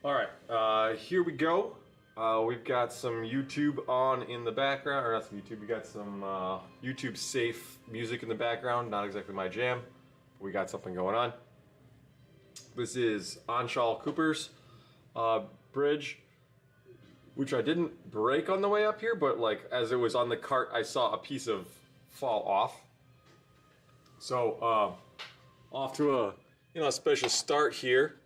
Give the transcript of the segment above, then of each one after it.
Alright, here we go. We've got some YouTube on in the background, or not some YouTube, we got some YouTube safe music in the background, not exactly my jam. We got something going on. This is Anshul Cooper's bridge, which I didn't break on the way up here, but like as it was on the cart, I saw a piece of fall off. So off to a special start here.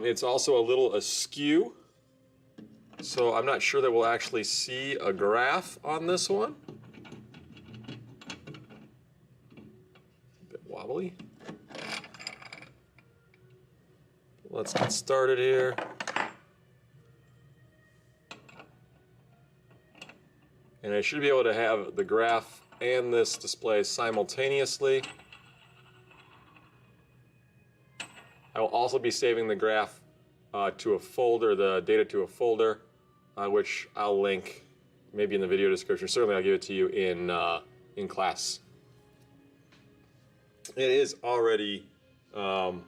It's also a little askew, so I'm not sure that we'll actually see a graph on this one. A bit wobbly. Let's get started here. And I should be able to have the graph and this display simultaneously. I will also be saving the graph to a folder, the data to a folder, which I'll link maybe in the video description. Certainly I'll give it to you in class. It is already wonky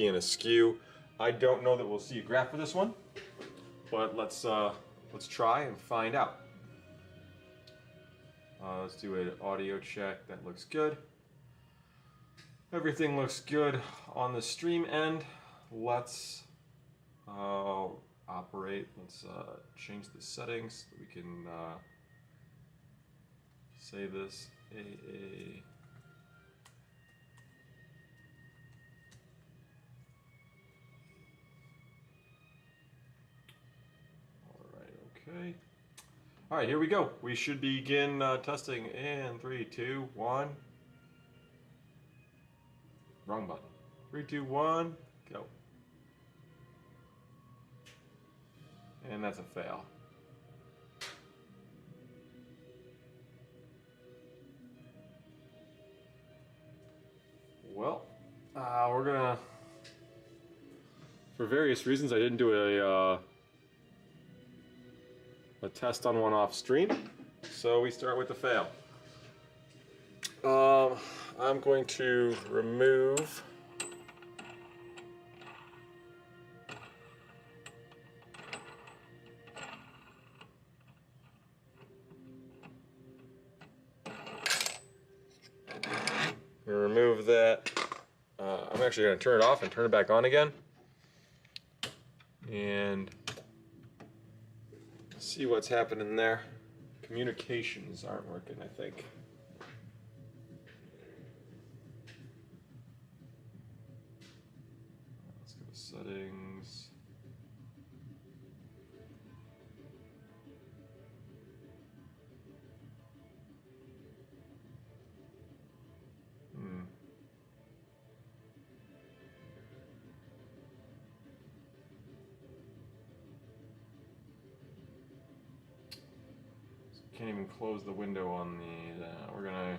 and askew. I don't know that we'll see a graph for this one, but let's try and find out. Let's do an audio check. That looks good. Everything looks good on the stream end. Let's operate. Let's change the settings so we can save this. AA. All right, okay. All right, here we go. We should begin testing in 3, 2, 1. Wrong button. 3, 2, 1, go. And that's a fail. Well, we're gonna, for various reasons, I didn't do a test on one off stream, so we start with the fail. I'm going to remove that. I'm actually going to turn it off and turn it back on again and see what's happening there. Communications aren't working, I think. Let's go to settings. Can't even close the window on the, we're gonna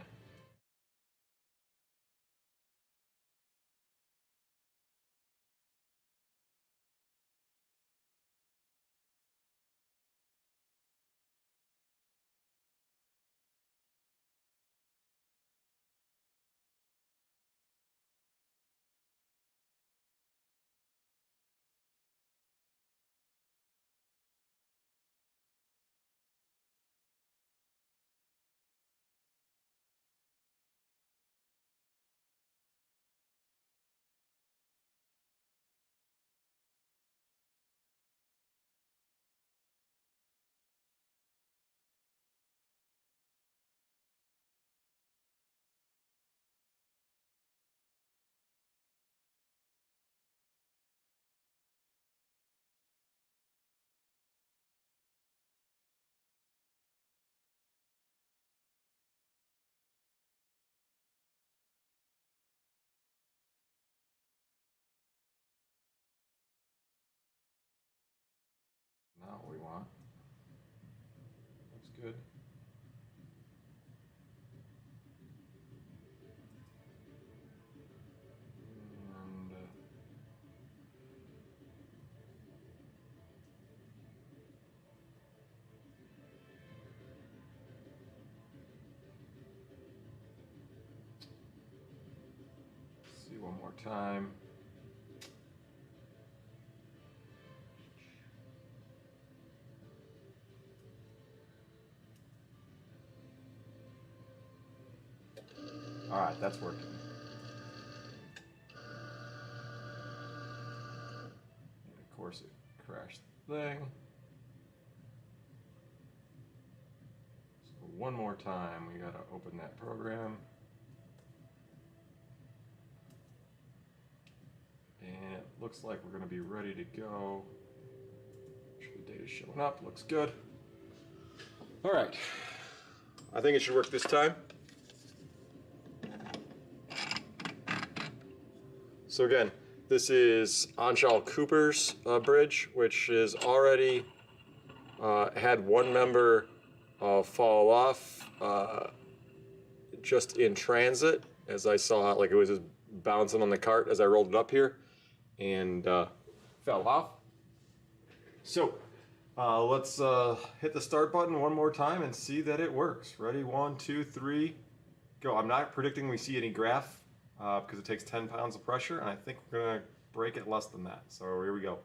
not what we want. Looks good. And see one more time. Alright, that's working. And of course it crashed the thing. So one more time, we gotta open that program. And it looks like we're gonna be ready to go. Make sure the data's showing up, looks good. Alright, I think it should work this time. So again, this is Anshul Cooper's bridge, which is already had one member fall off just in transit, as I saw, like it was just bouncing on the cart as I rolled it up here, and fell off. So let's hit the start button one more time and see that it works. Ready? 1, 2, 3, go. I'm not predicting we see any graph because it takes 10 pounds of pressure, and I think we're gonna break it less than that. So here we go.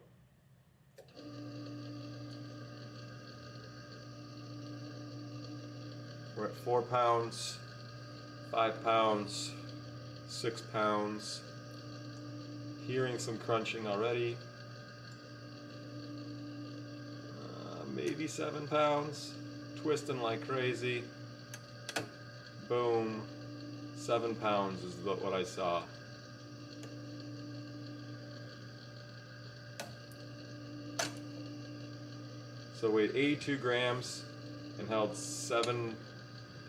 We're at 4 pounds, 5 pounds, 6 pounds. Hearing some crunching already. Maybe 7 pounds. Twisting like crazy. Boom. 7 pounds is what I saw. So weighed 82 grams and held 7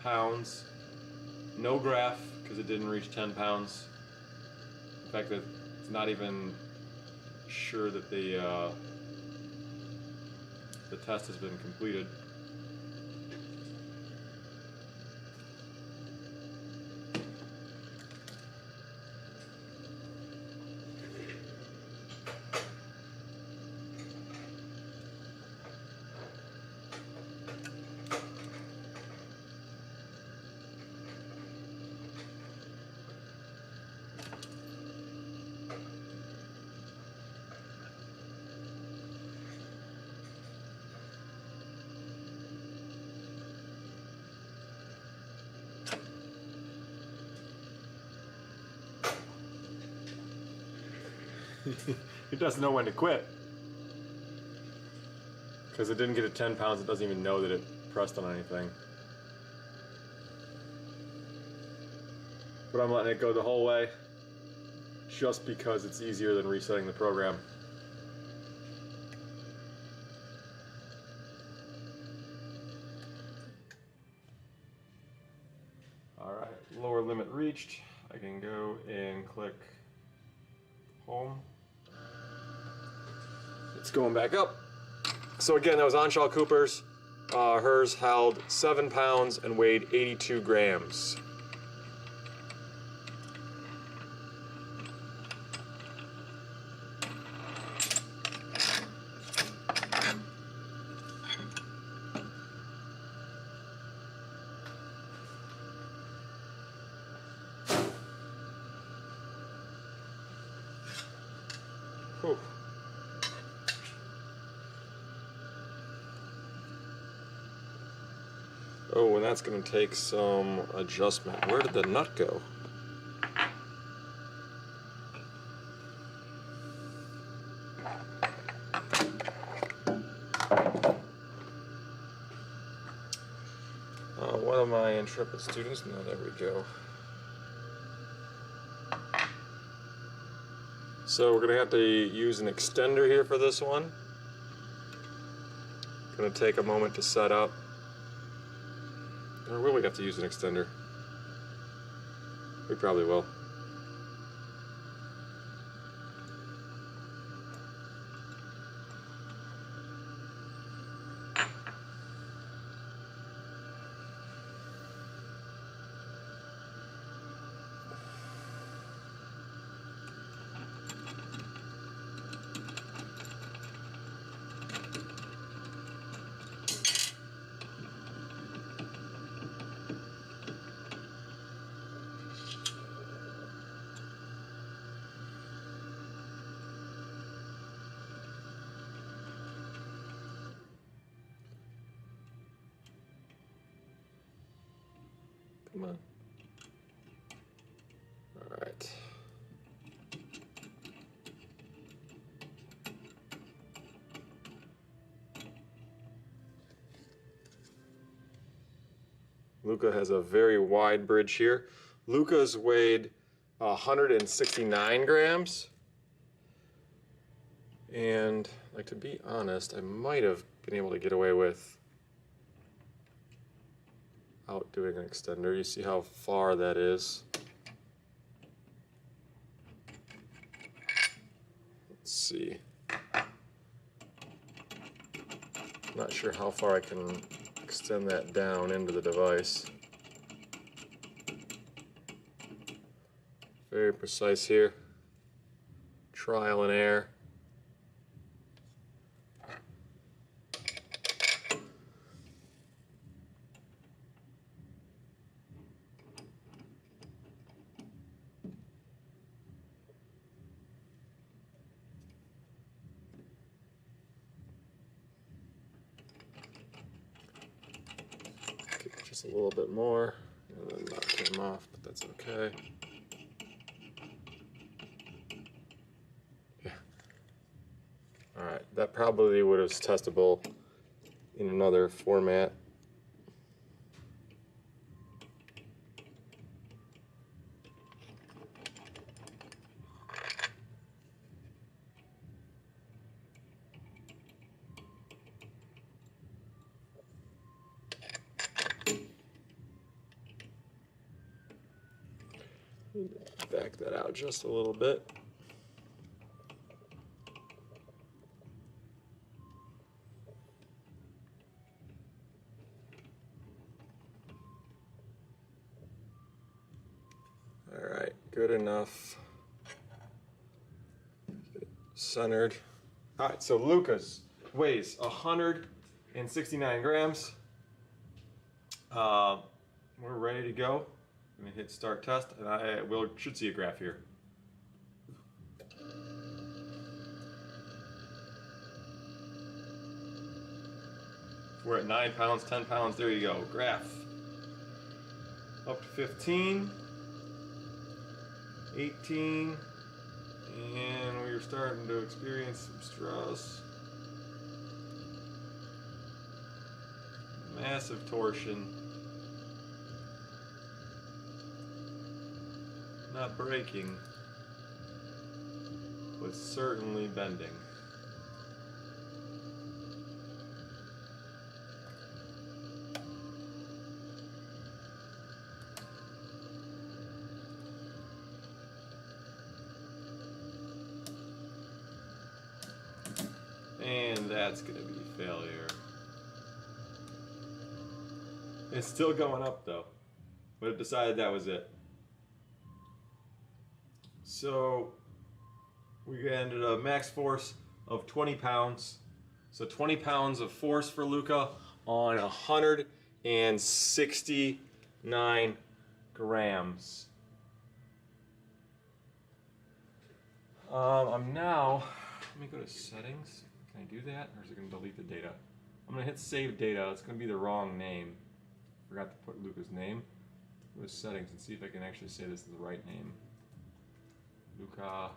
pounds. No graph because it didn't reach 10 pounds. In fact, it's not even sure that the test has been completed. It doesn't know when to quit. Because it didn't get to 10 pounds, it doesn't even know that it pressed on anything. But I'm letting it go the whole way, just because it's easier than resetting the program. Alright, lower limit reached. I can go and click home. It's going back up. So again, that was Anshul Cooper's. Hers held 7 pounds and weighed 82 grams. Whew. Oh, and that's going to take some adjustment. Where did the nut go? One of my intrepid students, no, there we go. So we're going to have to use an extender here for this one. Going to take a moment to set up. Or will we have to use an extender? We probably will. Come on. Luca has a very wide bridge here. Luca's weighed 169 grams. And, like, to be honest, I might have been able to get away with out doing an extender. You see how far that is. Let's see. Not sure how far I can extend that down into the device. Very precise here. Trial and error. Just a little bit more, and then knock him off, but that's okay. Yeah. All right, that probably would have testable in another format. Back that out just a little bit. All right, good enough. Get it centered. All right, so Luca's weighs 169 grams. We're ready to go. I'm gonna hit start test, and I should see a graph here. We're at 9 pounds, 10 pounds. There you go. Graph. Up to 15, 18, and we're starting to experience some stress. Massive torsion. Not breaking, but certainly bending. And that's gonna be failure. It's still going up though, but it decided that was it. So we ended a max force of 20 pounds. So 20 pounds of force for Luca on 169 grams. I'm now, let me go to settings. Can I do that, or is it going to delete the data? I'm going to hit save data. It's going to be the wrong name. Forgot to put Luca's name. Go to settings and see if I can actually say this is the right name. Luca.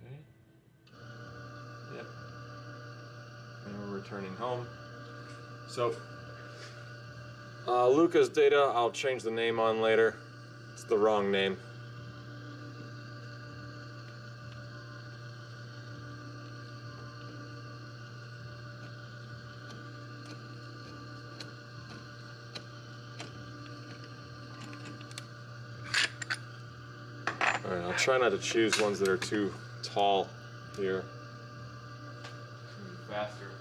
Okay. Yep. And we're returning home. So, Luca's data, I'll change the name on later. It's the wrong name. Alright, I'll try not to choose ones that are too tall here. Faster.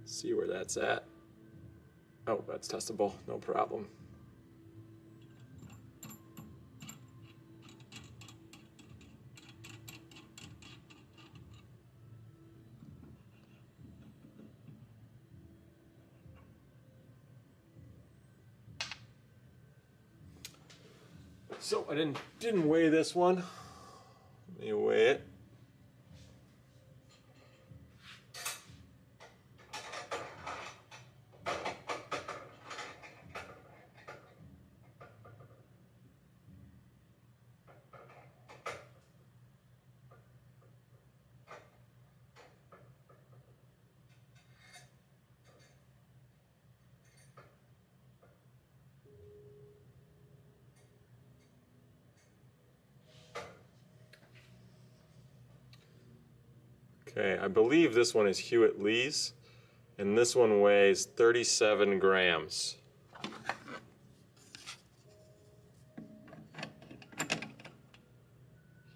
See where that's at. Oh, that's testable, no problem. So I didn't weigh this one. Let me weigh it. Okay, I believe this one is Hewitt Lee's, and this one weighs 37 grams.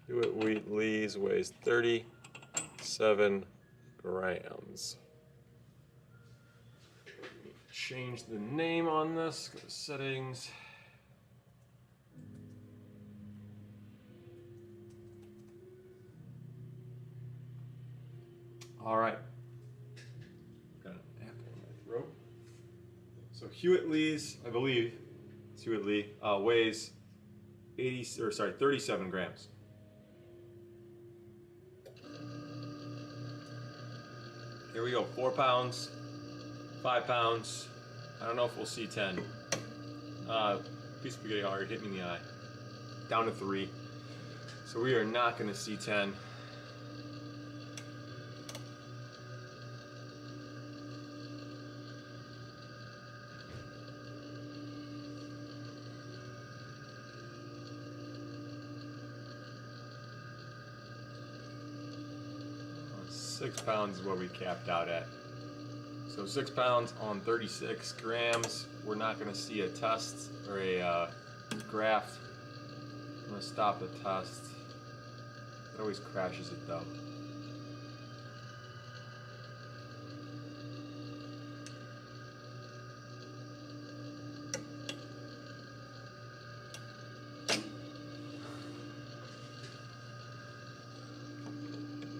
Hewitt Lee's weighs 37 grams. Change the name on this, go to settings. All right. Got an apple in my throat. So Hewitt Lee's, I believe, it's Hewitt Lee, weighs 37 grams. Here we go, 4 pounds, 5 pounds. I don't know if we'll see 10. Piece of spaghetti already hit me in the eye. Down to 3. So we are not gonna see 10. Six pounds is what we capped out at. So 6 pounds on 36 grams. We're not going to see a test or a graph. I'm going to stop the test. It always crashes it though.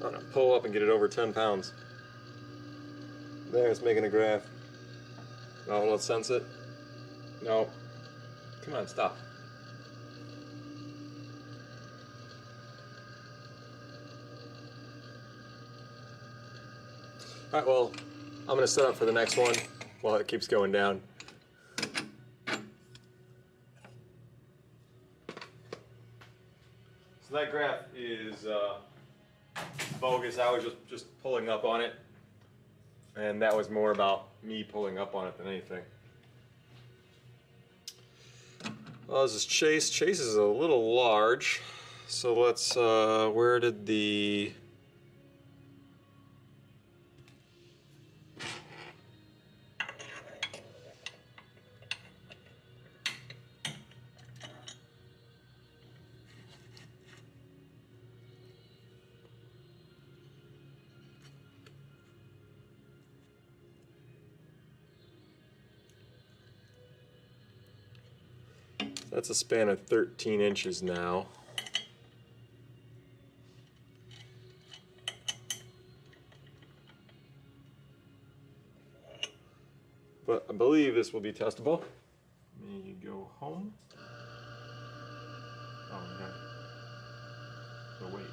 I'm gonna pull up and get it over 10 pounds. There, it's making a graph. Oh, will it sense it? No. Come on, stop. Alright, well, I'm gonna set up for the next one while it keeps going down. So that graph is bogus. I was just pulling up on it, and that was more about me pulling up on it than anything. Well, this is Chase. Chase is a little large, so let's, where did the... That's a span of 13 inches now. But I believe this will be testable. Let me go home. Oh, no. So wait.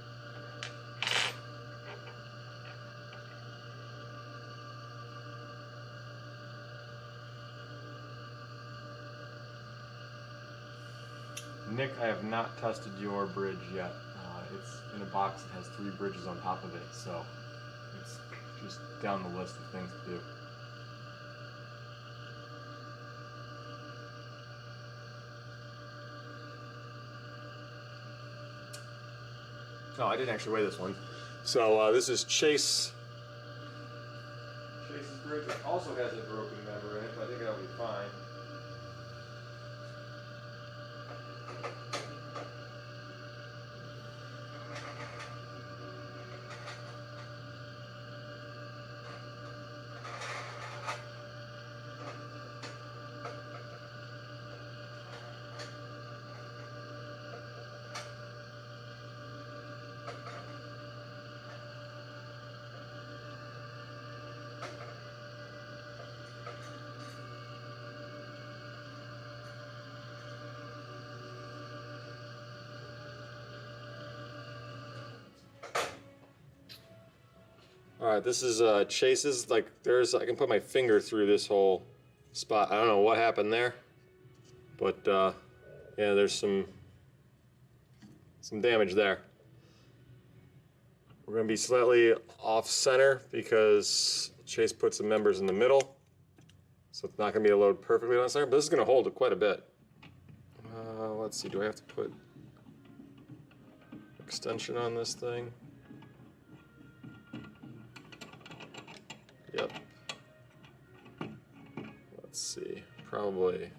Nick, I have not tested your bridge yet. It's in a box that has 3 bridges on top of it, so it's just down the list of things to do. No, I didn't actually weigh this one. So this is Chase's bridge. It also has a broken member in it, but I think that'll be fine. All right, this is Chase's. Like, I can put my finger through this whole spot. I don't know what happened there, but yeah, there's some damage there. We're gonna be slightly off center because Chase put some members in the middle, so it's not gonna be a load perfectly on center. But this is gonna hold it quite a bit. Let's see. Do I have to put extension on this thing? Yep. Let's see. Probably.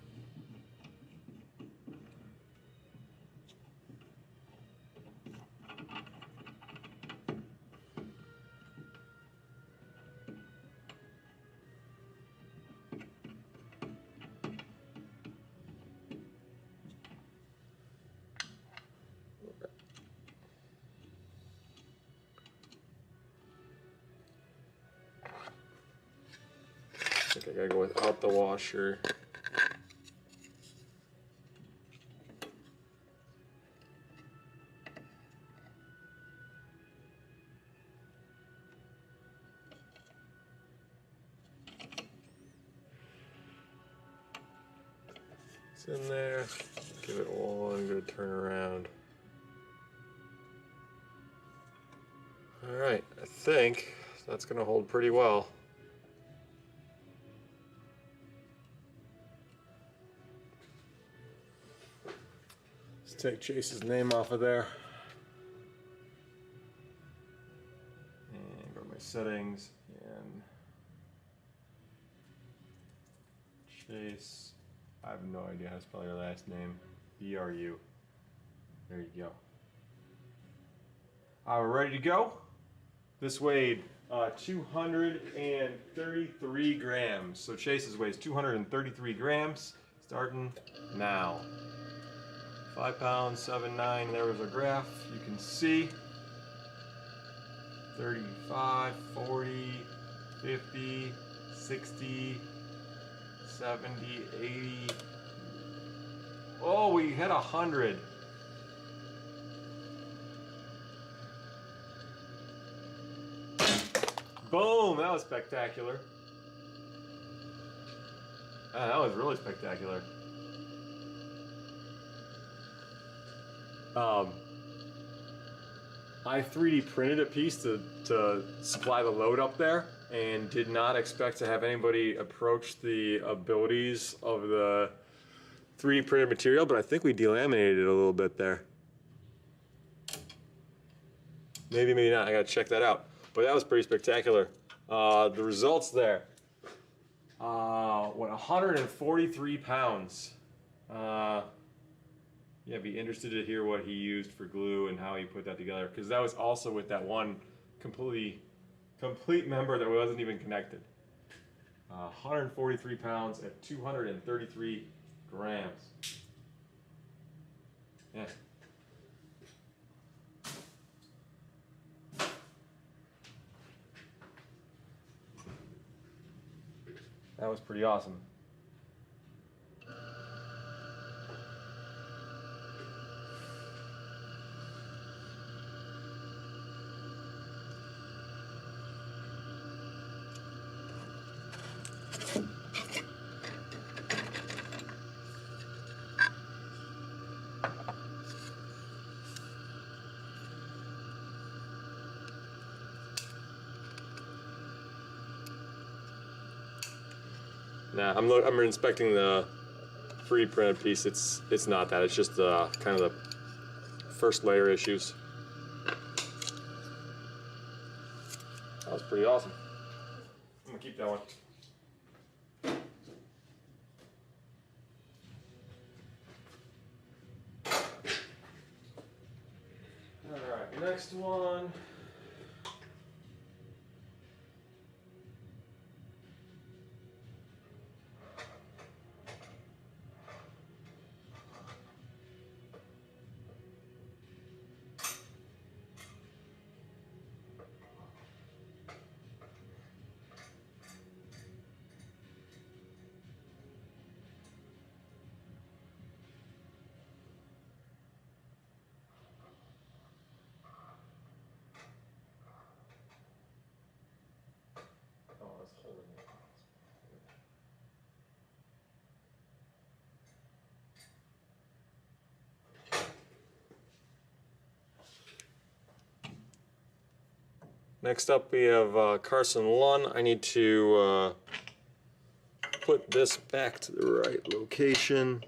I think I gotta go without the washer. It's in there. Give it one good turn around. All right, I think that's gonna hold pretty well. Let's take Chase's name off of there. And go to my settings and Chase. I have no idea how to spell your last name. BRU. There you go. We're ready to go. This weighed 233 grams. So Chase's weighs 233 grams. Starting now. 5 pounds, 7.9. There was a graph. You can see 35, 40, 50, 60, 70, 80. Oh, we hit 100. Boom! That was spectacular. That was really spectacular. I 3D printed a piece to supply the load up there and did not expect to have anybody approach the abilities of the 3D printed material, but I think we delaminated it a little bit there. Maybe, maybe not. I gotta check that out. But that was pretty spectacular. The results there. What, 143 pounds. Yeah, be interested to hear what he used for glue and how he put that together, because that was also with that one complete member that wasn't even connected. 143 pounds at 233 grams. Yeah. That was pretty awesome. Nah, I'm inspecting the 3D printed piece. It's not that. It's just kind of the first layer issues. That was pretty awesome. I'm gonna keep that one. All right, next one. Next up we have Carson Lund. I need to put this back to the right location.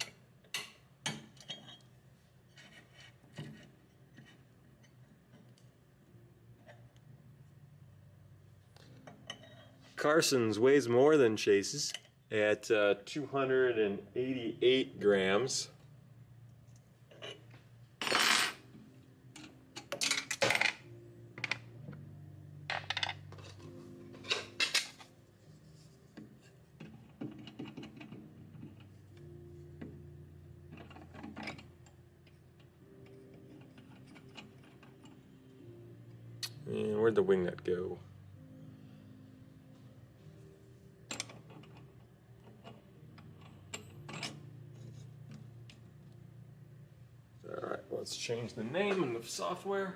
Carson's weighs more than Chase's at 288 grams. And where'd the wing nut go? Alright, let's change the name in the software.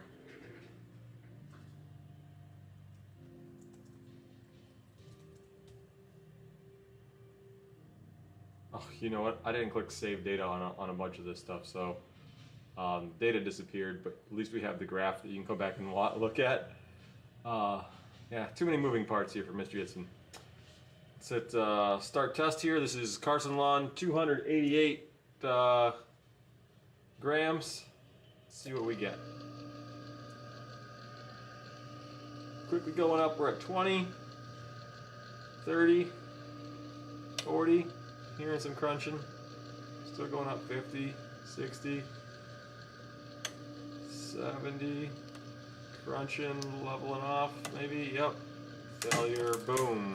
Oh, you know what? I didn't click save data on a bunch of this stuff, so data disappeared, but at least we have the graph that you can go back and look at. Yeah, too many moving parts here for Mr. Yitzen. Let's hit start test here. This is Carson Lund, 288 grams. Let's see what we get. Quickly going up, we're at 20, 30, 40, hearing some crunching. Still going up 50, 60, 70, crunching, leveling off, maybe, yep. Failure, boom.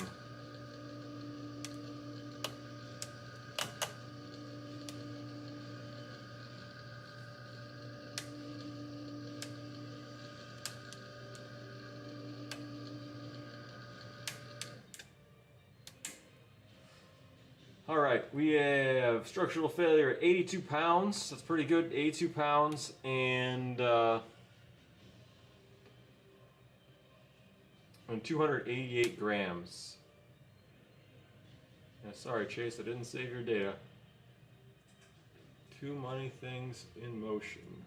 All right, we have structural failure at 82 pounds. That's pretty good, 82 pounds, and 288 grams. Yeah, sorry, Chase, I didn't save your data. Too many things in motion.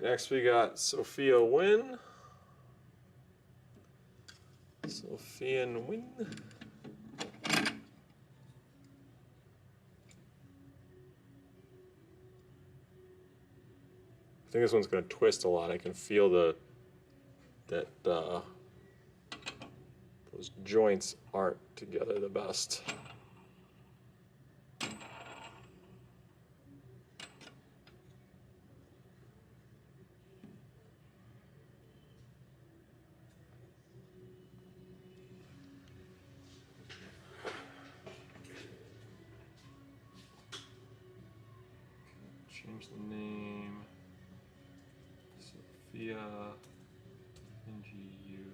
Next we got Sophia Nguyen. Sophia Nguyen. I think this one's going to twist a lot. I can feel that those joints aren't together the best. Change the name. Sophia NGU.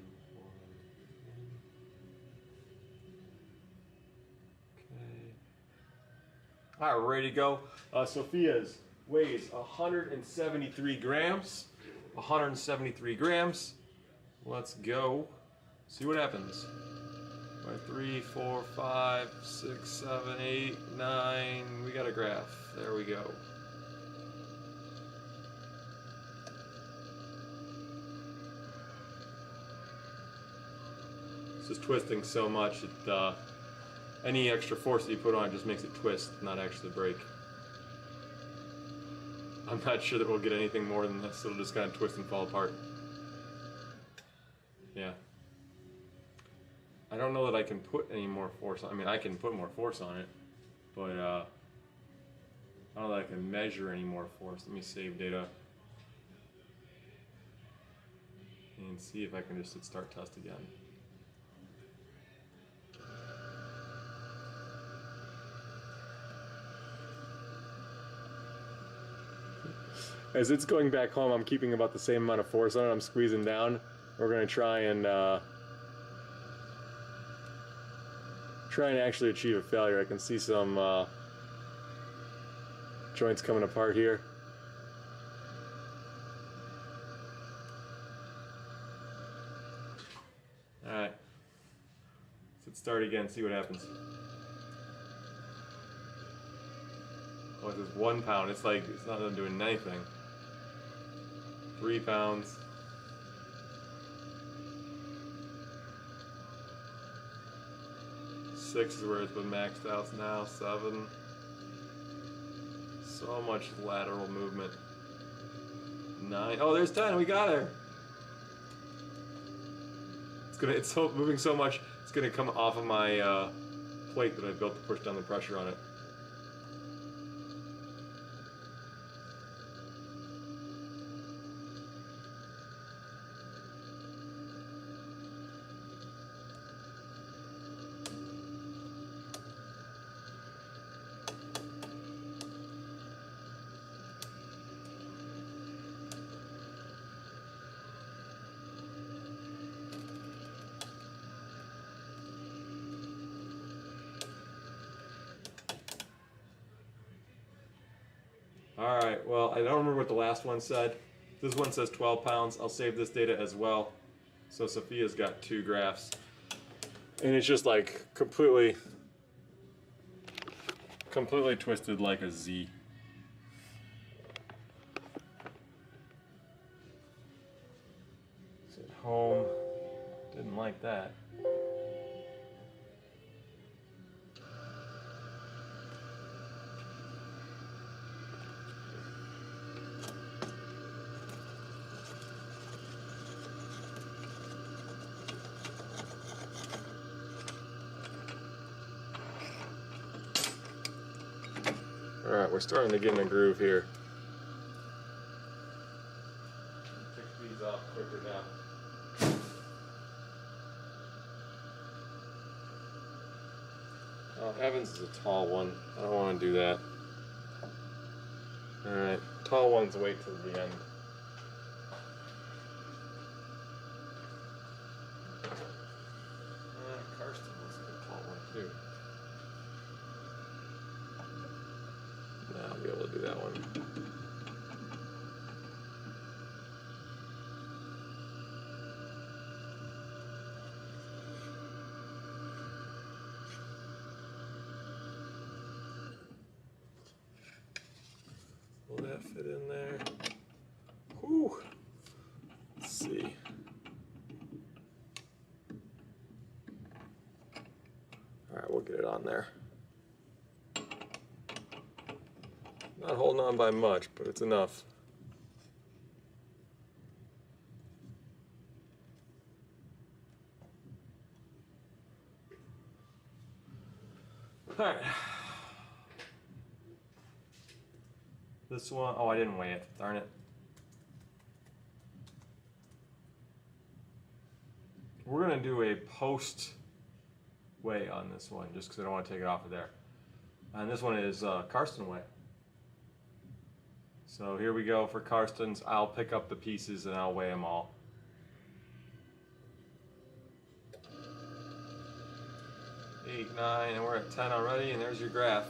Okay. All right, we're ready to go. Sophia's weighs 173 grams. 173 grams. Let's go. See what happens. 3, 4, 5, 6, 7, 8, 9. We got a graph. There we go. It's just twisting so much that any extra force that you put on it just makes it twist, not actually break. I'm not sure that we'll get anything more than this. It'll just kind of twist and fall apart. Yeah. I don't know that I can put any more force on. I mean, I can put more force on it, but I don't know that I can measure any more force. Let me save data. and see if I can just hit start test again. As it's going back home, I'm keeping about the same amount of force on it. I'm squeezing down. We're going to try and actually achieve a failure. I can see some joints coming apart here. Alright. Let's start again, see what happens. Oh, it's just 1 pound. It's like, it's not doing anything. 3 pounds. 6 is where it's been maxed out now. 7. So much lateral movement. 9. Oh, there's 10. We got her. It's so moving so much. It's gonna come off of my plate that I built to push down the pressure on it. Alright, well, I don't remember what the last one said. This one says 12 pounds. I'll save this data as well. So Sophia's got 2 graphs. And it's just like completely twisted like a Z. It's at home. Didn't like that. Alright, we're starting to get in a groove here. Pick these up quicker now. Oh, Evans is a tall one. I don't want to do that. Alright, tall ones wait till the end. Karsten looks like a tall one too. I'll be able to do that one. Will that fit in there? Whew. Let's see. Alright, we'll get it on there. Not holding on by much, but it's enough. Alright. This one, oh, I didn't weigh it. Darn it. We're going to do a post weigh on this one, just because I don't want to take it off of there. And this one is Karsten weigh. So here we go for Karsten's. I'll pick up the pieces and I'll weigh them all. Eight, 9, and we're at 10 already, and there's your graph.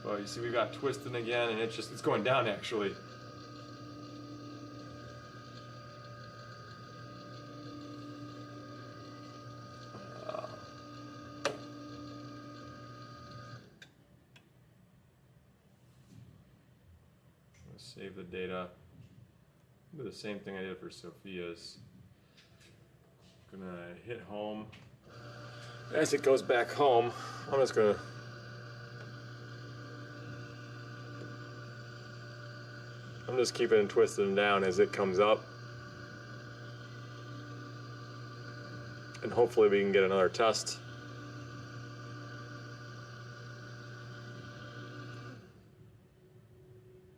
Well, you see we got twisting again, and it's going down actually. Save the data. Do the same thing I did for Sophia's. Gonna hit home. As it goes back home, I'm just gonna keeping it twisted down as it comes up. And hopefully we can get another test.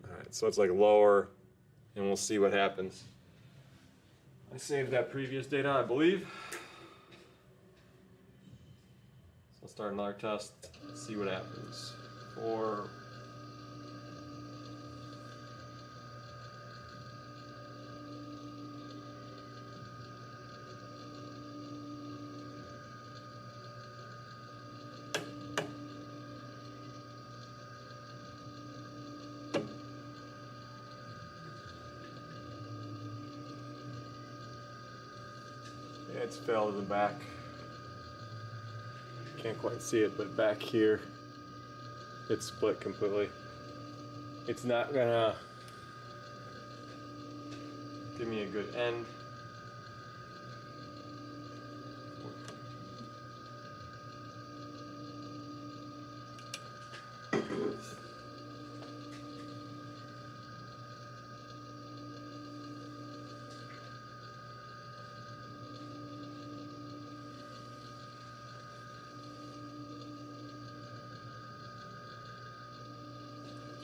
Alright, so it's like lower and we'll see what happens. I saved that previous data, I believe. So I'll start another test, see what happens. 4. Yeah, it's failed in the back. Can't quite see it, but back here, it's split completely. It's not gonna give me a good end.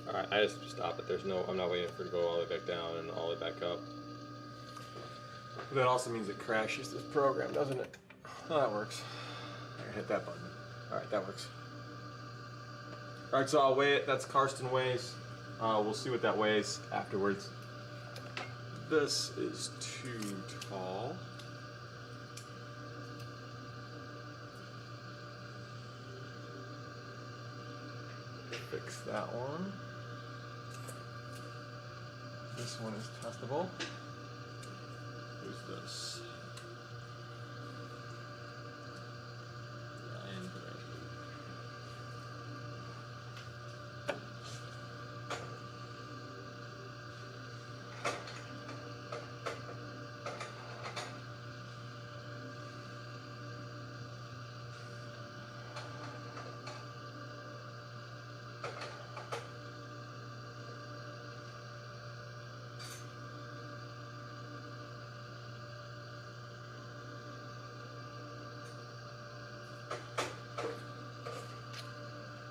Alright, I just stop it. I'm not waiting for it to go all the way back down and all the way back up. But that also means it crashes this program, doesn't it? Oh, that works. I hit that button. Alright, that works. Alright, so I'll weigh it. That's Karsten weighs. We'll see what that weighs afterwards. This is too tall. Fix that one. This one is testable. Who's this? Ryan Bradley.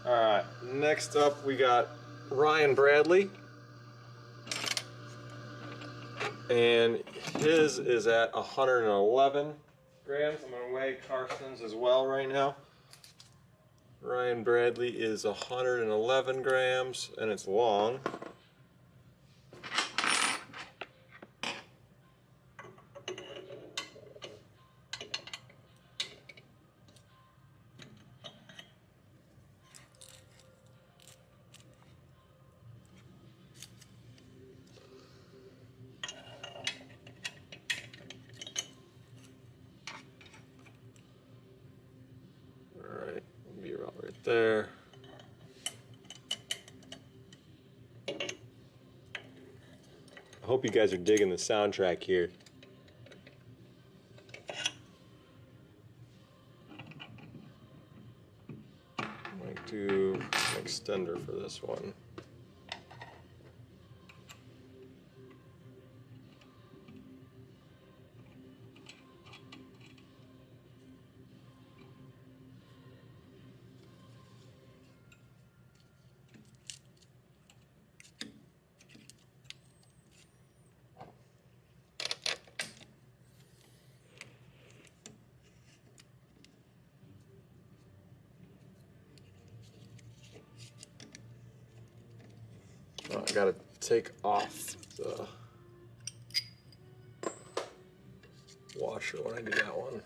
Alright, next up we got Ryan Bradley. And his is at 111 grams. I'm going to weigh Karsten's as well right now. Ryan Bradley is 111 grams and it's long. Right there. I hope you guys are digging the soundtrack here. I might do an extender for this one. I gotta take off the washer when I do that one.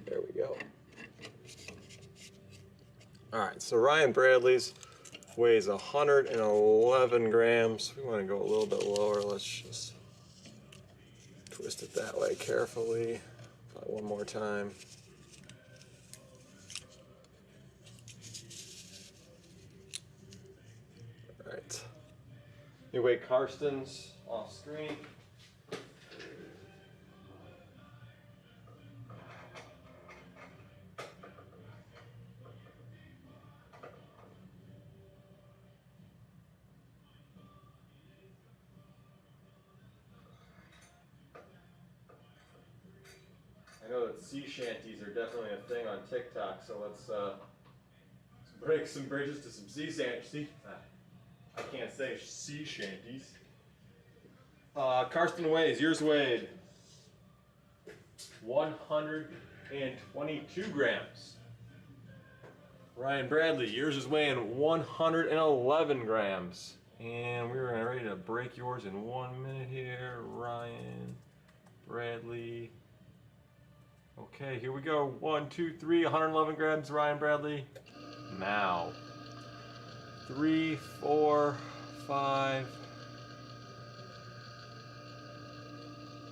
There we go. Alright, so Ryan Bradley's weighs 111 grams. We want to go a little bit lower. Let's just twist it that way carefully. Probably one more time. Alright. You weigh Karsten's off screen. I know that sea shanties are definitely a thing on TikTok, so let's break some bridges to some sea shanties. I can't say sea shanties. Karsten weighs, yours weighed 122 grams. Ryan Bradley, yours is weighing 111 grams. And we're ready to break yours in 1 minute here. Ryan Bradley. Okay, here we go. 1, 2, 3, 111 grams, Ryan Bradley. Now. 3, 4, 5,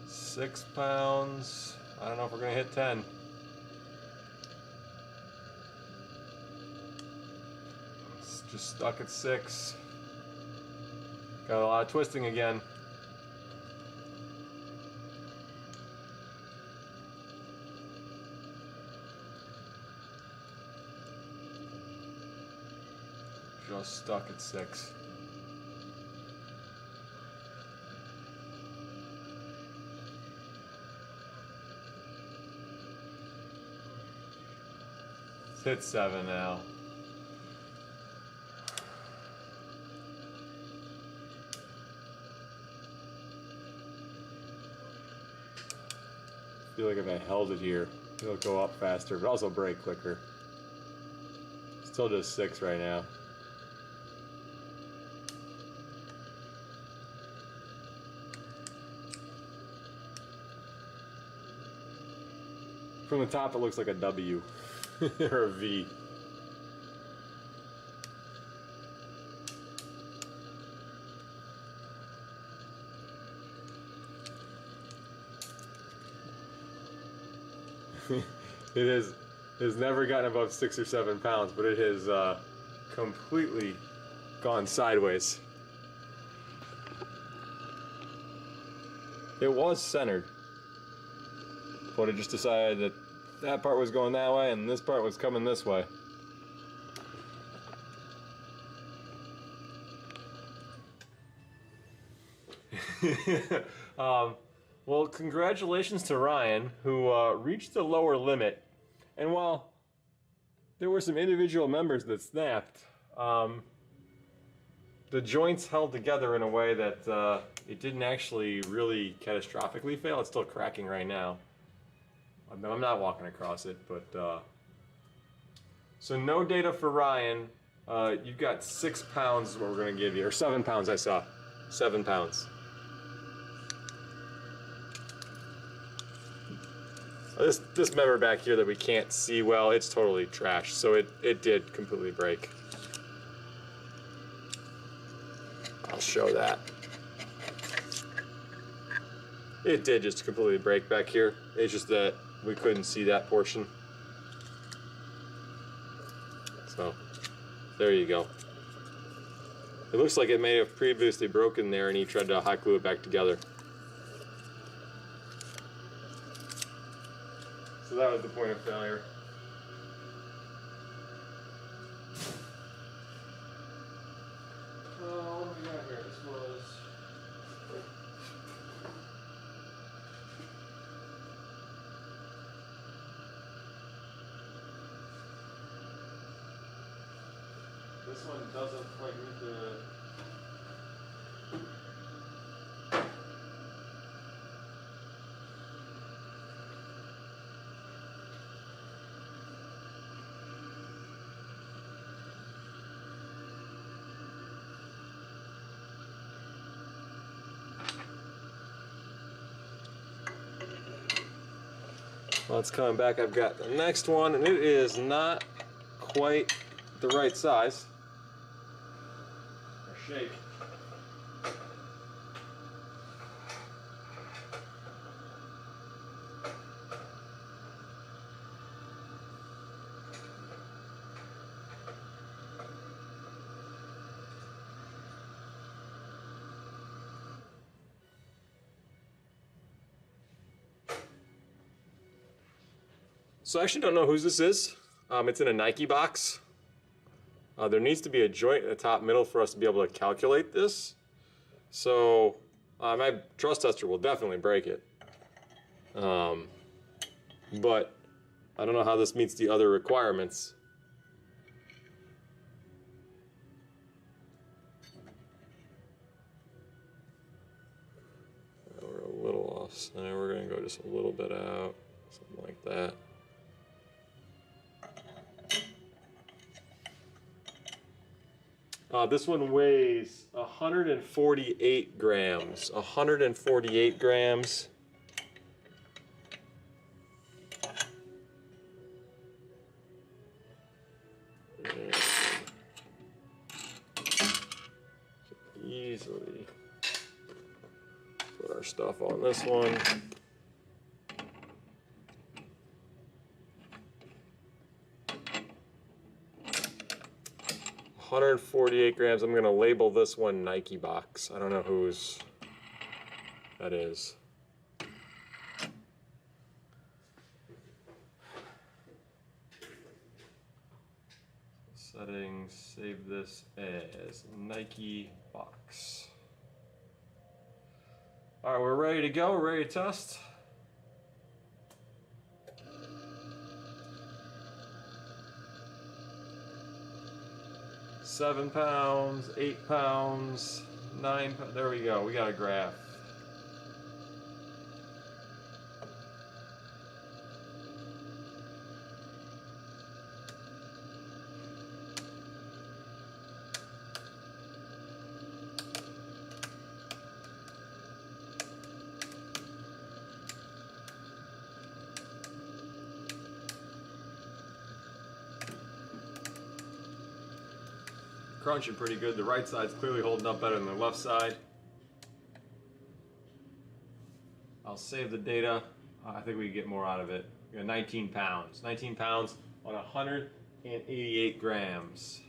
6 pounds. I don't know if we're gonna hit 10. It's just stuck at 6. Got a lot of twisting again. Just stuck at 6. Let's hit 7 now. I feel like if I held it here, it'll go up faster, but also break quicker. Still just 6 right now. From the top, it looks like a W or a V. It has never gotten above 6 or 7 pounds, but it has completely gone sideways. It was centered, but it just decided that that part was going that way and this part was coming this way. Well, congratulations to Ryan, who reached the lower limit. And while there were some individual members that snapped, the joints held together in a way that it didn't actually really catastrophically fail. It's still cracking right now. I'm not walking across it, but so no data for Ryan. You've got 6 pounds is what we're gonna give you, or 7 pounds. I saw 7 pounds. This member back here that we can't see well, it's totally trash. So it did completely break. I'll show that. It did just completely break back here. It's just that we couldn't see that portion. So there you go. It looks like it may have previously broken there and he tried to hot glue it back together. So that was the point of failure. Oh, what do we got here? This was... This one doesn't quite meet the... Well, it's coming back. I've got the next one, and it is not quite the right size or shape. So I actually don't know whose this is. It's in a Nike box. There needs to be a joint in the top middle for us to be able to calculate this. So my trust tester will definitely break it. But I don't know how this meets the other requirements. So we're gonna go just a little bit out, something like that. This one weighs 148 grams. 148 grams. And easily put our stuff on this one. 148 grams. I'm going to label this one Nike Box. I don't know whose that is. Settings, save this as Nike Box. All right, we're ready to go. We're ready to test. £7, £8, £9. There we go. We got a graph. Crunching pretty good. The right side's clearly holding up better than the left side. I'll save the data. I think we can get more out of it. We got 19 pounds. 19 pounds on 188 grams.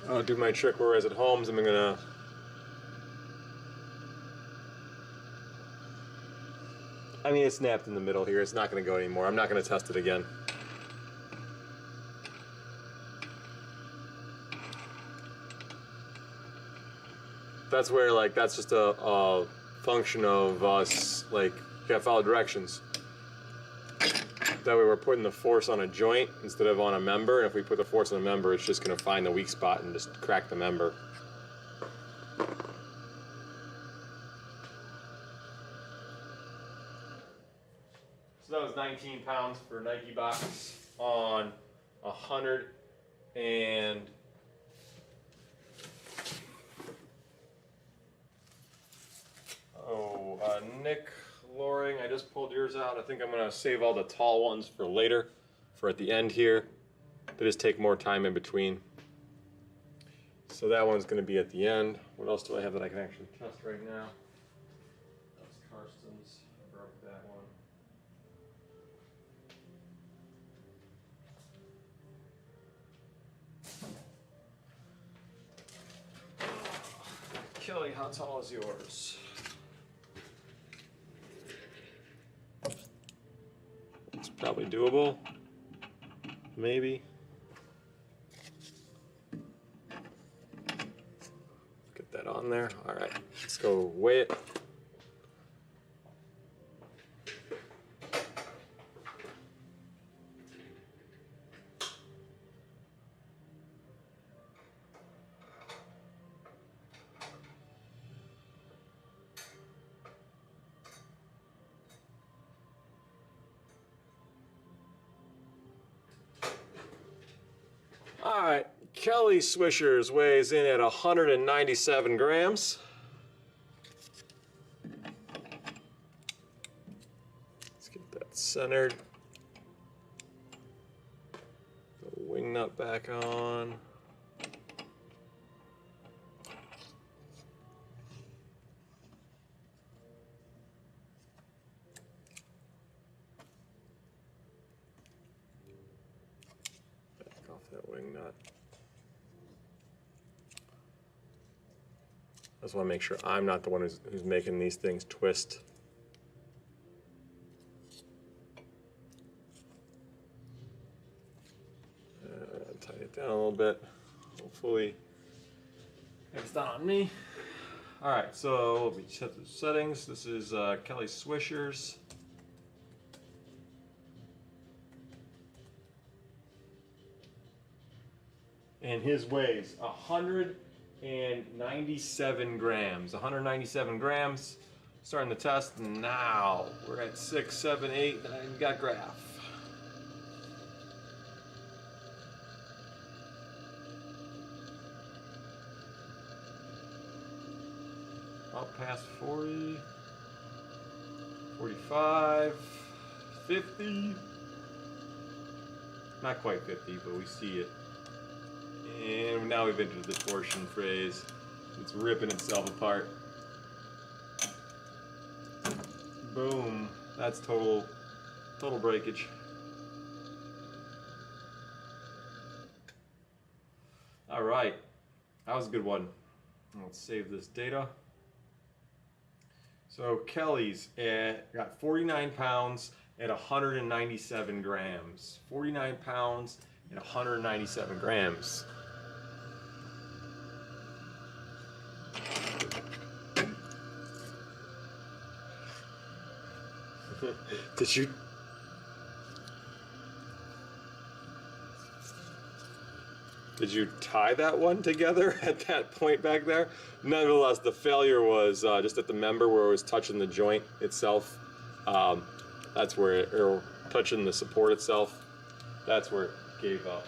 I'll do my trick whereas at home, so I'm gonna it snapped in the middle here. It's not going to go anymore. I'm not going to test it again. That's where, like, that's just a function of us, like, you gotta follow directions. That way we're putting the force on a joint instead of on a member. And if we put the force on a member, it's just going to find the weak spot and just crack the member. So that was 19 pounds for Nike Box on 100 and Nick Loring, I just pulled yours out. I think I'm gonna save all the tall ones for later, for at the end here. They just take more time in between. So that one's gonna be at the end. What else do I have that I can actually test right now? That's Karsten's. I broke that one. Kelly, how tall is yours? It's probably doable. Maybe. Get that on there. All right, let's go weigh it. All right, Kelly Swishers weighs in at 197 grams. Let's get that centered. The wing nut back on. That wing nut. I just want to make sure I'm not the one who's making these things twist. Tighten it down a little bit. Hopefully it's not on me. All right, so we set the settings. This is Kelly Swishers. And his weighs 100 197 grams. 197 grams. Starting the test now. We're at 6, 7, 8, 9. Got graph. Up past 40, 45, 50. Not quite 50, but we see it. And now we've entered the torsion phase. It's ripping itself apart. Boom. That's total breakage. All right. That was a good one. Let's save this data. So Kelly's got 49 pounds at 197 grams. 49 pounds at 197 grams. Did you tie that one together at that point back there? Nonetheless, the failure was just at the member where it was touching the joint itself. That's where or touching the support itself. That's where it gave up.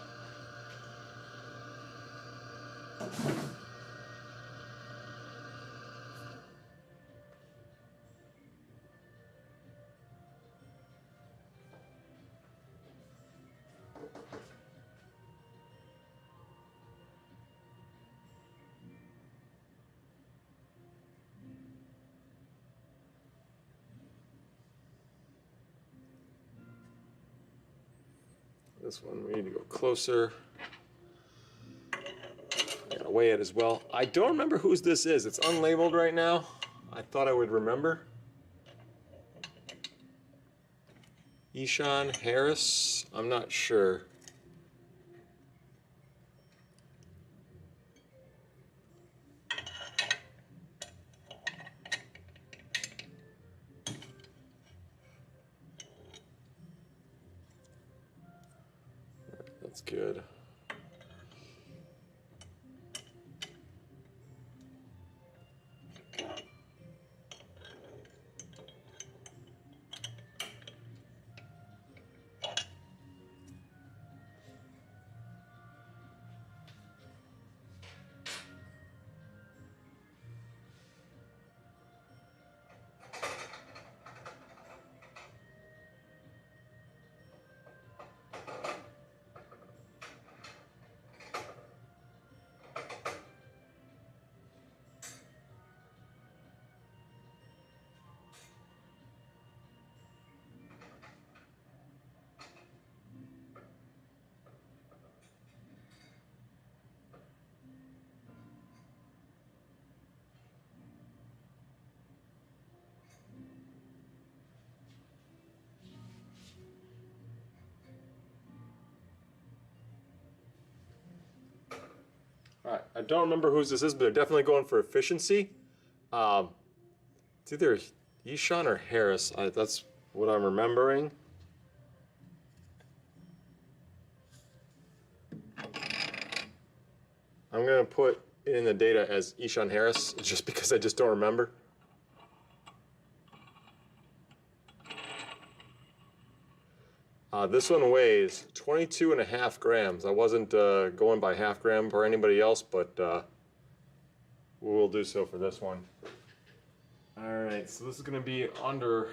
This one we need to go closer. I gotta weigh it as well. I don't remember whose this is. It's unlabeled right now. I thought I would remember. Ishan Harris? I'm not sure. That's good. All right, I don't remember whose this is, but they're definitely going for efficiency. It's either Ishan or Harris. That's what I'm remembering. I'm gonna put in the data as Ishan Harris, just because I just don't remember. This one weighs 22.5 grams. I wasn't going by half gram for anybody else, but we'll do so for this one. All right, so this is going to be under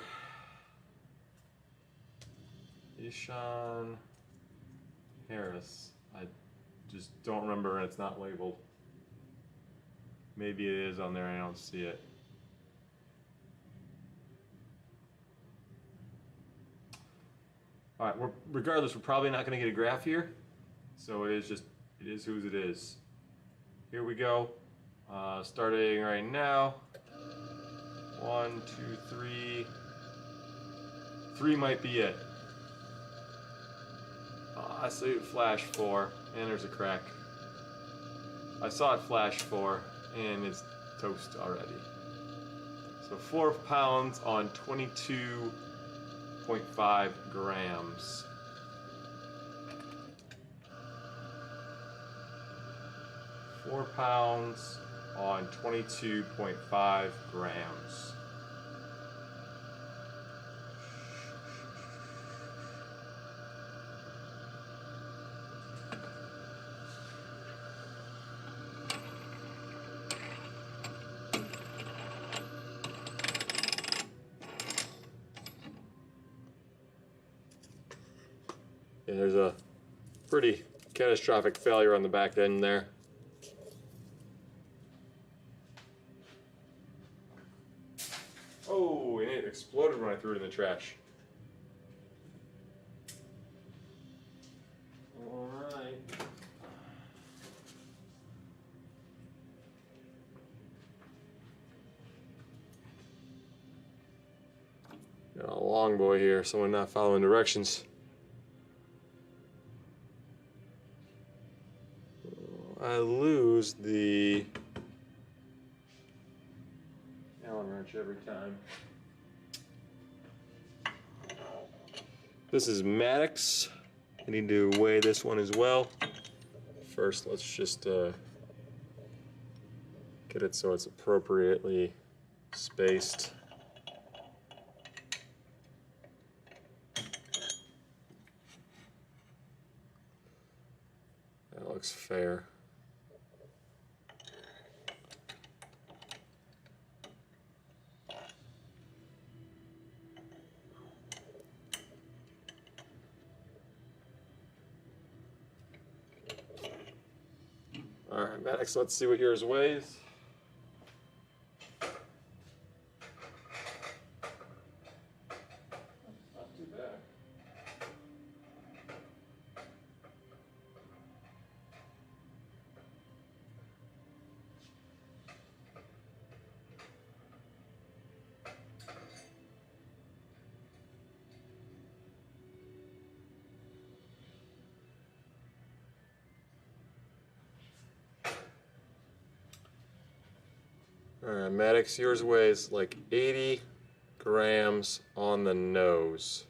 Ishan Harris. I just don't remember, and it's not labeled. Maybe it is on there, I don't see it. All right, regardless, we're probably not going to get a graph here. So it is whose it is. Here we go. Starting right now. 1, 2, 3. 3 might be it. I see it flash 4, and there's a crack. I saw it flash 4, and it's toast already. So 4 pounds on 22.5 grams. 4 pounds on 22.5 grams. Yeah, there's a pretty catastrophic failure on the back end there. Oh, and it exploded when I threw it in the trash. All right. Got a long boy here, someone not following directions. I lose the Allen wrench every time. This is Maddox. I need to weigh this one as well. First, let's just get it so it's appropriately spaced. That looks fair. All right, Maddox, let's see what yours weighs. Not too bad. All right, Maddox, yours weighs like 80 grams on the nose.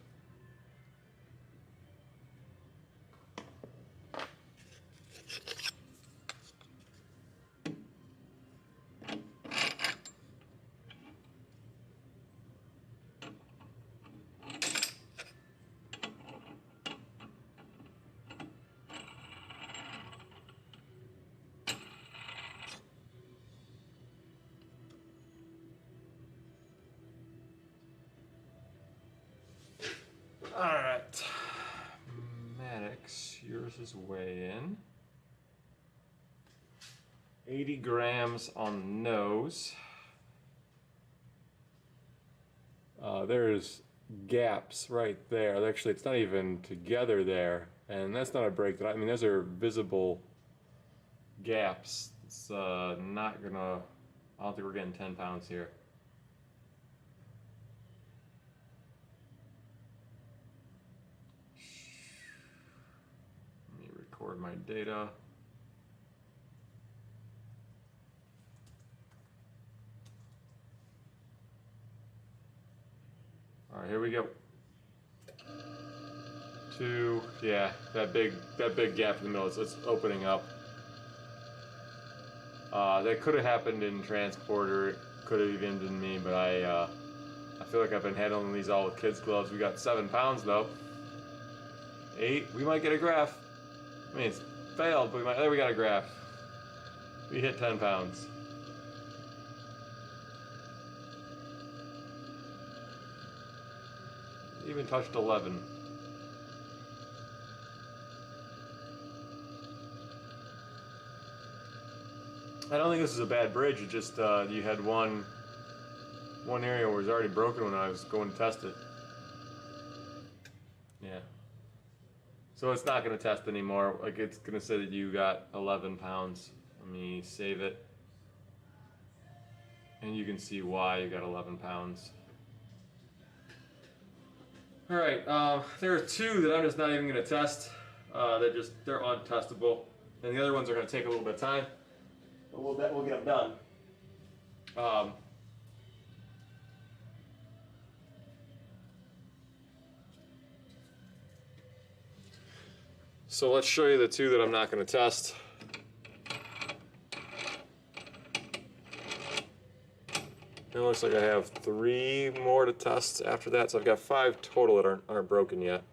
All right, Maddox, yours is weighing 80 grams on the nose. There's gaps right there. Actually, it's not even together there, and that's not a break. I mean, those are visible gaps. It's not gonna. I don't think we're getting 10 pounds here. Let me record my data. All right, here we go. 2, yeah, that big gap in the middle. It's opening up. That could have happened in transporter. It could have even been me, but I feel like I've been handling these all with kids' gloves. We got 7 pounds though. 8. We might get a graph. I mean, it's failed, but there we got a graph. We hit 10 pounds. Even touched 11. I don't think this is a bad bridge. It just you had one area where it was already broken when I was going to test it. Yeah. So it's not going to test anymore. Like, it's going to say that you got 11 pounds. Let me save it. And you can see why you got 11 pounds. All right, there are 2 that I'm just not even going to test. They're untestable, and the other ones are going to take a little bit of time, but we'll get them done. So let's show you the 2 that I'm not going to test. It looks like I have 3 more to test after that, so I've got 5 total that aren't broken yet.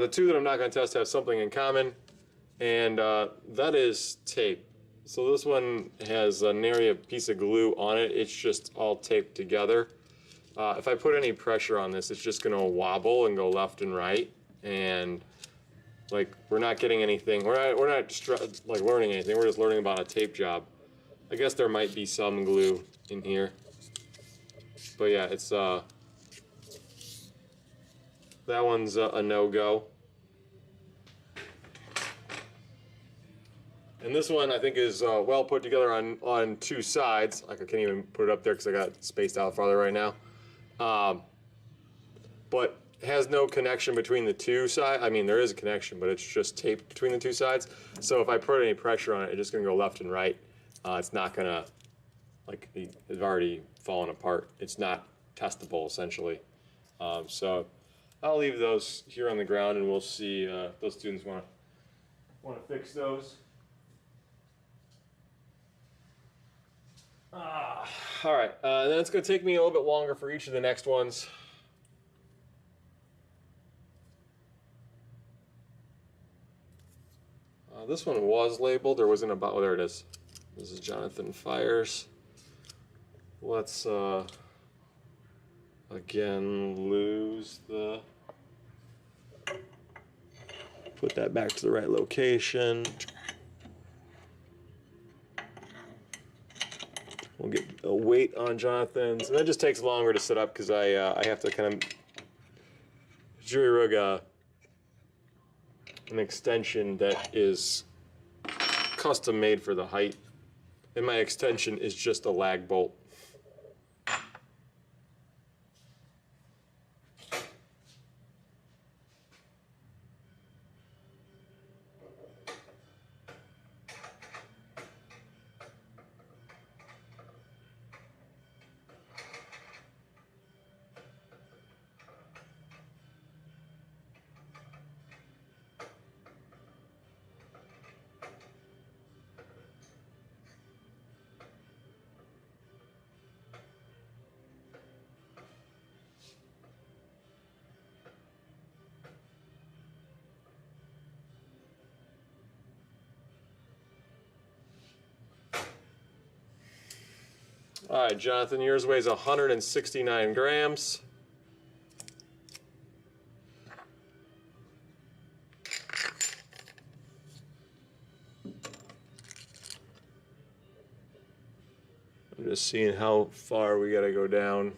The 2 that I'm not going to test have something in common, and that is tape. So this one has a nary a piece of glue on it. It's just all taped together. If I put any pressure on this, it's just going to wobble and go left and right, and like we're not getting anything. We're not just like learning anything. We're just learning about a tape job. I guess there might be some glue in here, but yeah, it's that one's a no-go. And this one I think is well put together on 2 sides. Like I can't even put it up there because I got it spaced out farther right now. But has no connection between the 2 sides. I mean, there is a connection, but it's just taped between the 2 sides. So if I put any pressure on it, it's just gonna go left and right. It's not gonna, like, it's already fallen apart. It's not testable, essentially. So I'll leave those here on the ground, and we'll see if those students want to fix those. All right, then it's going to take me a little bit longer for each of the next ones. This one was labeled. There wasn't about. Oh, there it is. This is Jonathan Fires. Let's again lose the. Put that back to the right location. We'll get a weight on Jonathan's, and that just takes longer to set up because I have to kind of jury rig an extension that is custom made for the height, and my extension is just a lag bolt. All right, Jonathan, yours weighs 169 grams. I'm just seeing how far we gotta go down.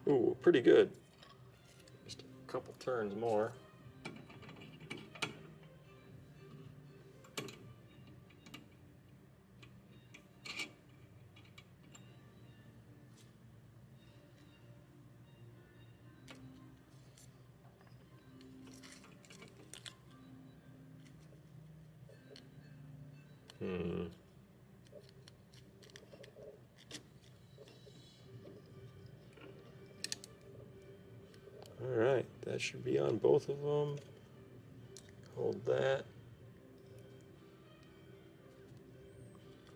Ooh, pretty good. Just a couple turns more. All right, that should be on both of them. Hold that.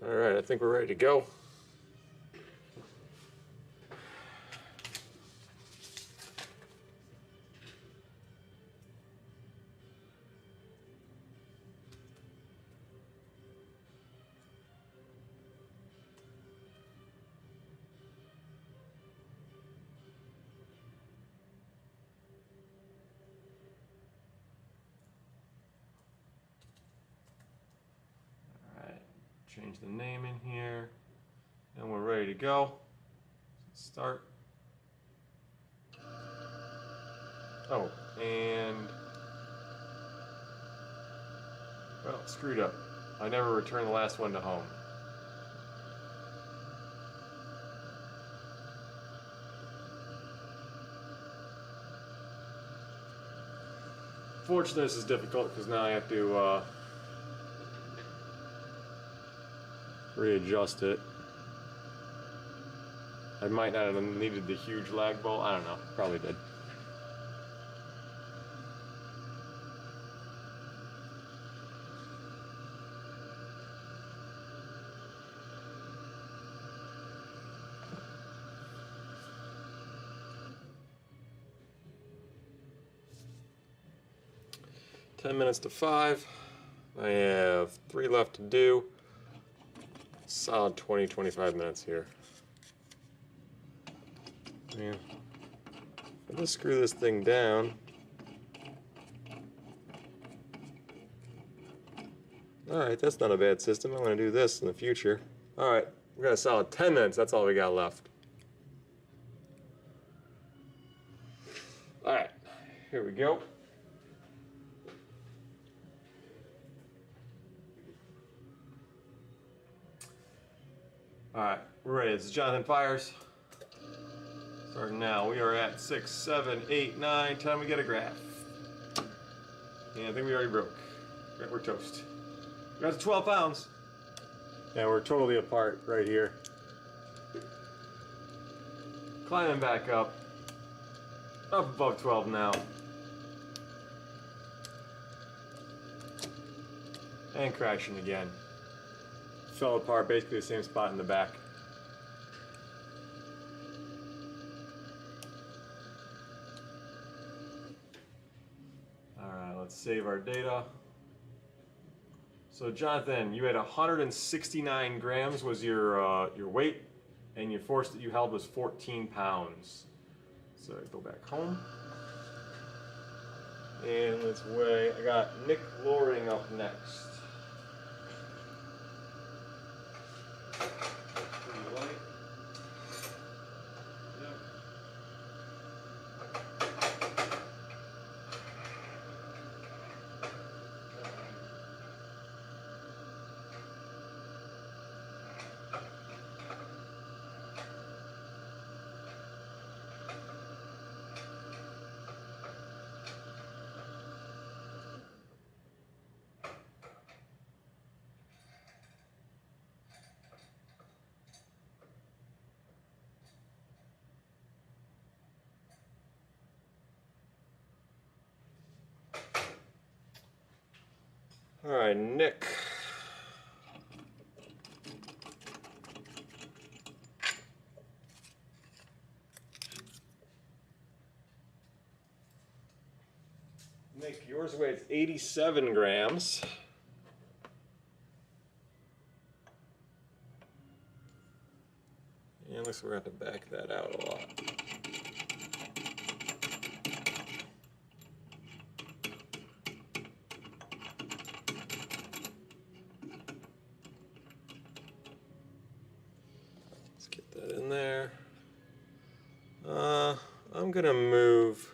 All right, I think we're ready to go. Change the name in here, and we're ready to go. Let's start. Oh, and well, screwed up. I never returned the last one to home. Unfortunately, this is difficult because now I have to readjust it. I might not have needed the huge lag bolt. I don't know. Probably did. Ten minutes to 5. I have 3 left to do. Solid 20-25 minutes here. Yeah. If I just screw this thing down. Alright, that's not a bad system. I'm going to do this in the future. Alright, we got a solid 10 minutes. That's all we got left. Alright, here we go. Alright, we're ready. This is Jonathan Fires. Starting now. We are at 6, 7, 8, 9. Time we get a graph. Yeah, I think we already broke. We're toast. We're at 12 pounds. Yeah, we're totally apart right here. Climbing back up. Up above 12 now. And crashing again. Fell apart, basically the same spot in the back. Alright, let's save our data. So Jonathan, you had 169 grams was your weight, and your force that you held was 14 pounds. So go back home. And let's weigh. I got Nick Loring up next. Pretty light. Yep. All right, Nick. Nick, yours weighs 87 grams. And looks like we're going to have to back that out a lot. Let's get that in there. I'm going to move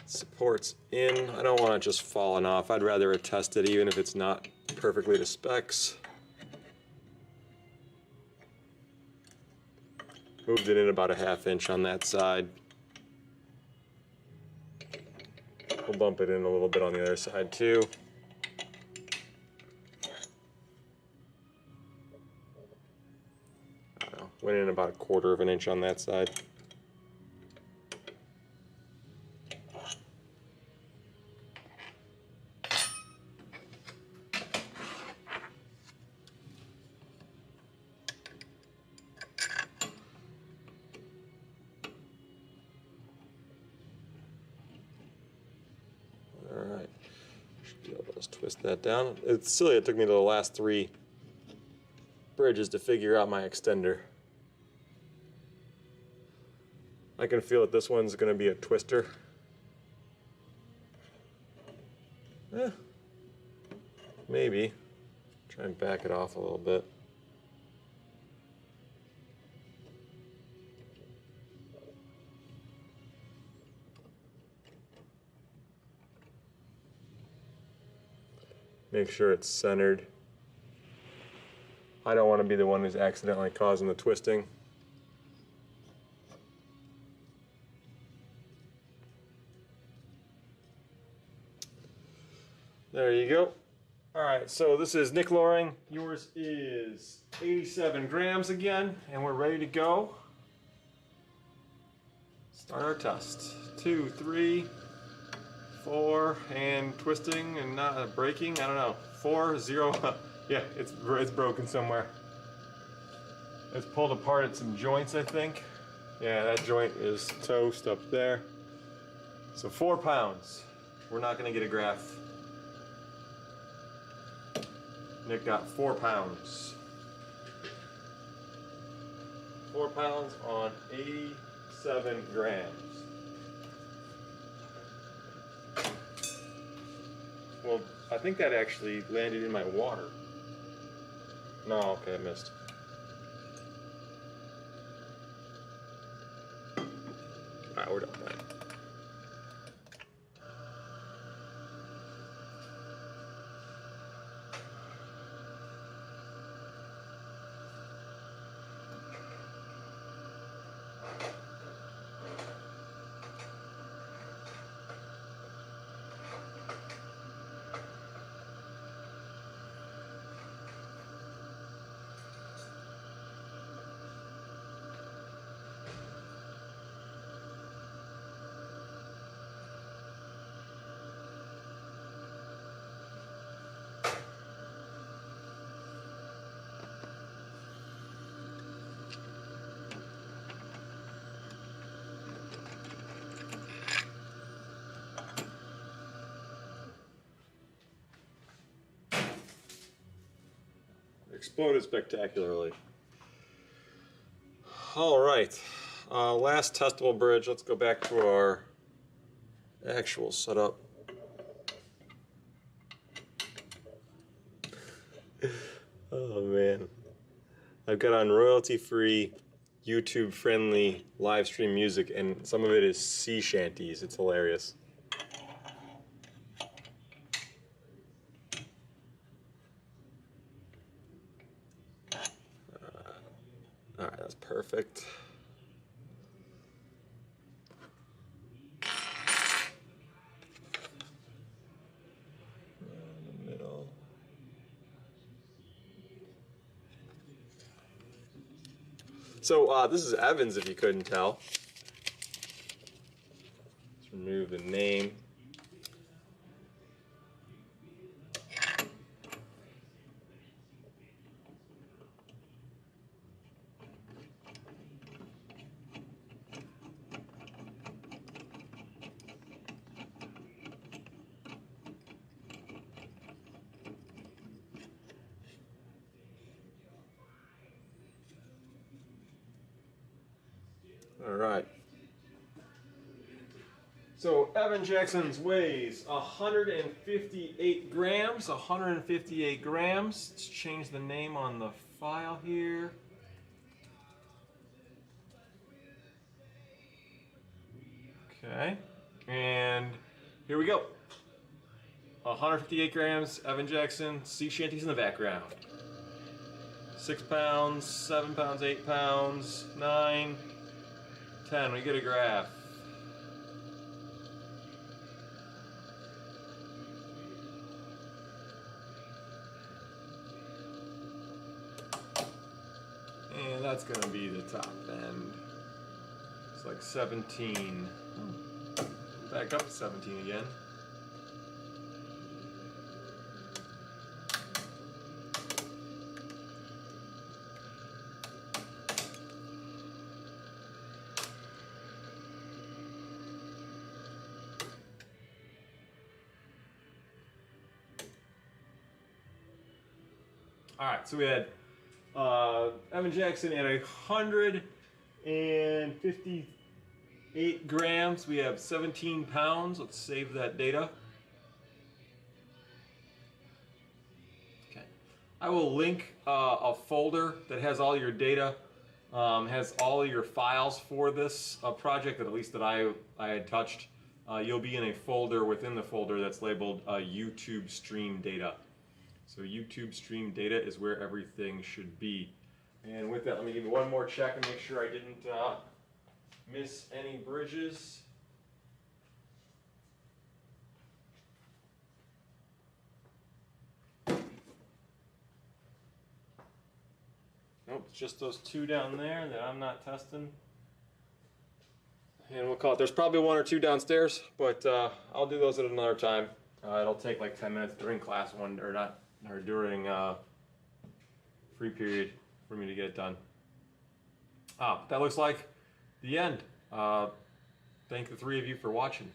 supports in. I don't want it just falling off. I'd rather attest it even if it's not perfectly to specs. Moved it in about a ½ inch on that side. We'll bump it in a little bit on the other side too. I don't know, went in about 1/4 of an inch on that side. Alright, should be able to just twist that down. It's silly it took me to the last 3 bridges to figure out my extender. I can feel that this one's going to be a twister. Maybe. Try and back it off a little bit. Make sure it's centered. I don't want to be the one who's accidentally causing the twisting. There you go. All right, so this is Nick Loring. Yours is 87 grams again, and we're ready to go. Start our test. 2, 3, 4, and twisting and not breaking. I don't know. 4, 0. Yeah, it's broken somewhere. It's pulled apart at some joints, I think. Yeah, that joint is toast up there. So 4 pounds. We're not going to get a graph. Nick got 4 pounds. 4 pounds on 87 grams. Well, I think that actually landed in my water. No, okay, I missed. Alright, we're done. Right. Exploded spectacularly. All right, last testable bridge. Let's go back to our actual setup. Oh man, I've got on royalty-free, YouTube-friendly live stream music, and some of it is sea shanties. It's hilarious. All right, that's perfect. In the middle. So this is Evans, if you couldn't tell. Let's remove the name. All right. So Evan Jackson's weighs 158 grams. 158 grams. Let's change the name on the file here. Okay. And here we go. 158 grams. Evan Jackson. Sea shanties in the background. 6 pounds, 7 pounds, 8 pounds, 9, 10. We get a graph. And that's going to be the top end. It's like 17. Back up to 17 again. All right, so we had Evan Jackson at 158 grams. We have 17 pounds. Let's save that data. Okay. I will link a folder that has all your data, has all your files for this project, that at least that I had touched. You'll be in a folder within the folder that's labeled YouTube stream data. So YouTube stream data is where everything should be. And with that, let me give you one more check and make sure I didn't miss any bridges. Nope, it's just those two down there that I'm not testing. And we'll call it. There's probably one or two downstairs, but I'll do those at another time. It'll take like 10 minutes during class one, or not, or during free period for me to get it done. That looks like the end. Thank the three of you for watching.